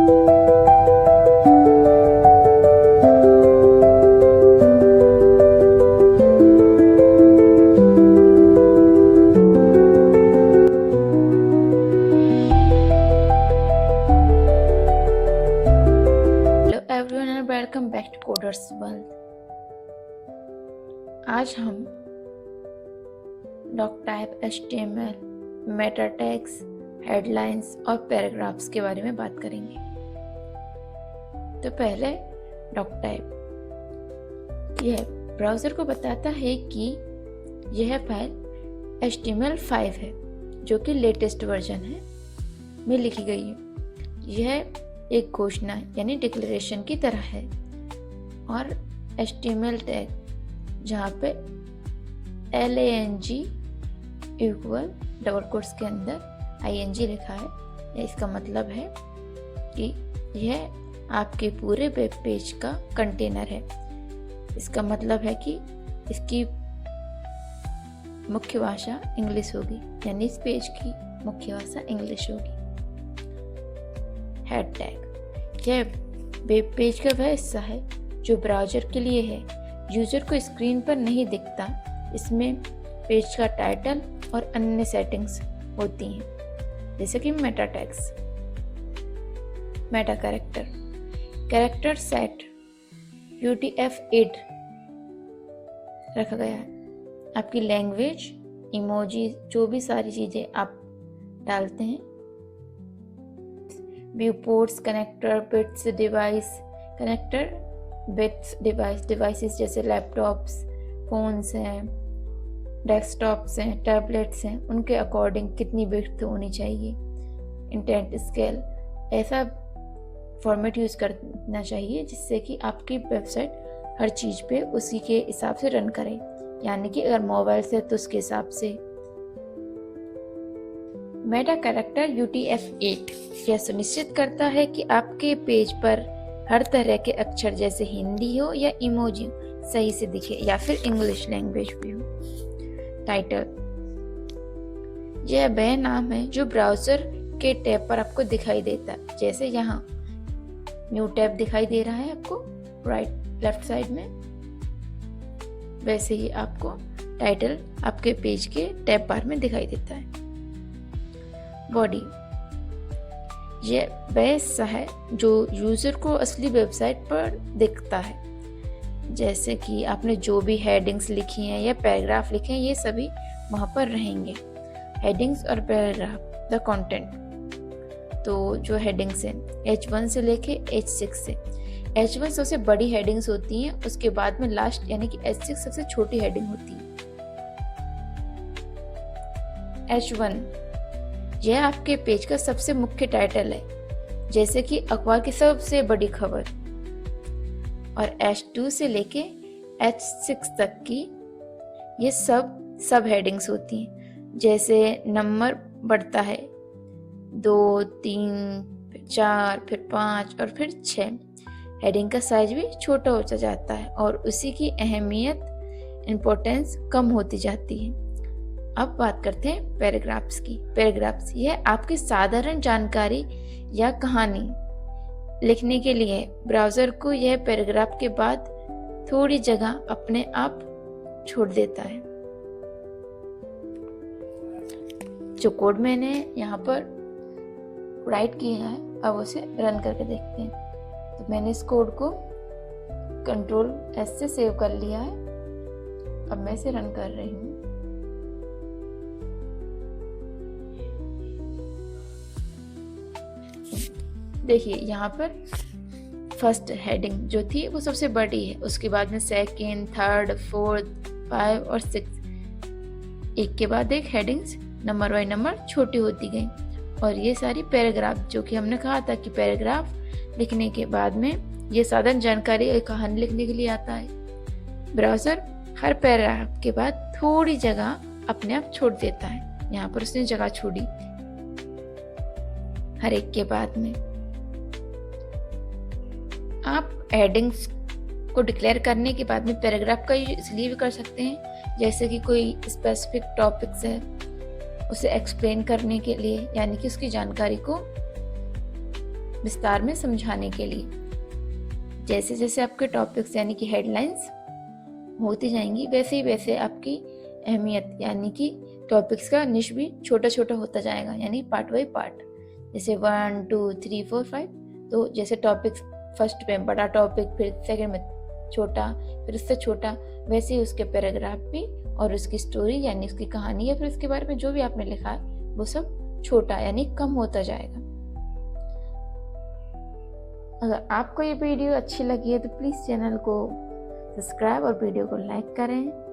Everyone and welcome back to Coders World. आज हम doctype, HTML, meta tags, headlines और paragraphs के बारे में बात करेंगे। तो पहले डॉक टाइप, यह ब्राउज़र को बताता है कि यह फाइल HTML5 है जो कि लेटेस्ट वर्जन है में लिखी गई है। यह एक घोषणा यानी डिक्लेरेशन की तरह है। और HTML टैग जहाँ पे LANG इक्वल डबल कोट्स के अंदर ING लिखा है, इसका मतलब है कि यह आपके पूरे वेब पेज का कंटेनर है। इसका मतलब है कि इसकी मुख्य भाषा इंग्लिश होगी, यानी इस पेज की मुख्य भाषा इंग्लिश होगी। हेड टैग, यह वेब पेज का वह हिस्सा है जो ब्राउज़र के लिए है, यूज़र को स्क्रीन पर नहीं दिखता। इसमें पेज का टाइटल और अन्य सेटिंग्स होती हैं, जैसे कि Meta tags. Meta character set UTF-8 रखा गया है। आपकी लैंग्वेज, इमोजी, जो भी सारी चीज़ें आप डालते हैं। View ports, connector bits, devices जैसे लैपटॉप्स, फोन्स हैं, डेस्कटॉप्स हैं, टैबलेट्स हैं, उनके अकॉर्डिंग कितनी विड्थ होनी चाहिए। इंटेंट स्केल, ऐसा फॉर्मेट यूज़ करना चाहिए जिससे कि आपकी वेबसाइट हर चीज़ पे उसी के हिसाब से रन करे, यानी कि अगर मोबाइल से तो उसके हिसाब से। मेटा कैरेक्टर UTF-8 यह सुनिश्चित करता है कि आपके पेज पर हर तरह के अक्षर जैसे हिंदी हो या इमोजी हो सही से दिखे, या फिर इंग्लिश लैंग्वेज भी हो। टाइटल, यह वह नाम है जो ब्राउज़र के टैब पर आपको दिखाई देता है। जैसे यहाँ न्यू टैब दिखाई दे रहा है आपको लेफ्ट साइड में, वैसे ही आपको टाइटल आपके पेज के टैब बार में दिखाई देता है। बॉडी, यह वह हिस्सा है जो यूज़र को असली वेबसाइट पर दिखता है। जैसे कि आपने जो भी हेडिंग्स लिखी हैं या पैराग्राफ लिखे हैं, ये सभी वहाँ पर रहेंगे। हेडिंग्स और पैराग्राफ, द कंटेंट। तो जो हेडिंग्स हैं H1 से लेके H6 से। H1 सबसे बड़ी हेडिंग्स होती हैं, उसके बाद में लास्ट यानी कि H6 सबसे छोटी हेडिंग होती है। H1, यह आपके पेज का सबसे मुख्य टाइटल है, जैसे कि अखबार की सबसे बड़ी खबर। और H2 से लेके H6 तक की ये सब हेडिंग्स होती हैं। जैसे नंबर बढ़ता है 2, 3, फिर 4, फिर 5 और फिर 6। हेडिंग का साइज भी छोटा होता जाता है और उसी की अहमियत, इम्पोर्टेंस कम होती जाती है। अब बात करते हैं पैराग्राफ्स की। पैराग्राफ्स, यह आपकी साधारण जानकारी या कहानी लिखने के लिए ब्राउज़र को यह पैराग्राफ के बाद थोड़ी जगह अपने आप छोड़ देता है। जो कोड मैंने यहाँ पर राइट किया है, अब उसे रन करके देखते हैं। तो मैंने इस कोड को Ctrl+S से सेव कर लिया है। अब मैं इसे रन कर रही हूँ। देखिए यहाँ पर फर्स्ट हेडिंग जो थी वो सबसे बड़ी है, उसके बाद में सेकंड, थर्ड, फोर्थ, 5 और 6 एक के बाद एक हेडिंग्स नंबर बाय नंबर छोटी होती गई। और ये सारी पैराग्राफ, जो कि हमने कहा था कि पैराग्राफ लिखने के बाद में ये साधारण जानकारी एक कहानी लिखने के लिए आता है। ब्राउज़र हर पैराग्राफ के बाद थोड़ी जगह अपने आप छोड़ देता है। यहाँ पर उसने जगह छोड़ी हर एक के बाद में। आप हेडिंग्स को डिक्लेयर करने के बाद में पैराग्राफ का इसलिए भी कर सकते हैं, जैसे कि कोई स्पेसिफिक टॉपिक्स है उसे एक्सप्लेन करने के लिए, यानी कि उसकी जानकारी को विस्तार में समझाने के लिए। जैसे जैसे आपके टॉपिक्स यानी कि हेडलाइंस होती जाएंगी, वैसे ही वैसे आपकी अहमियत यानी कि टॉपिक्स का निश भी छोटा छोटा होता जाएगा, यानी पार्ट बाई पार्ट। जैसे 1 2 3 4 5, तो जैसे टॉपिक्स फर्स्ट में बड़ा टॉपिक, फिर सेकंड में छोटा, फिर उससे छोटा, वैसे ही उसके पैराग्राफ भी और उसकी स्टोरी यानी उसकी कहानी या फिर उसके बारे में जो भी आपने लिखा है वो सब छोटा यानी कम होता जाएगा। अगर आपको ये वीडियो अच्छी लगी है तो प्लीज़ चैनल को सब्सक्राइब और वीडियो को लाइक करें।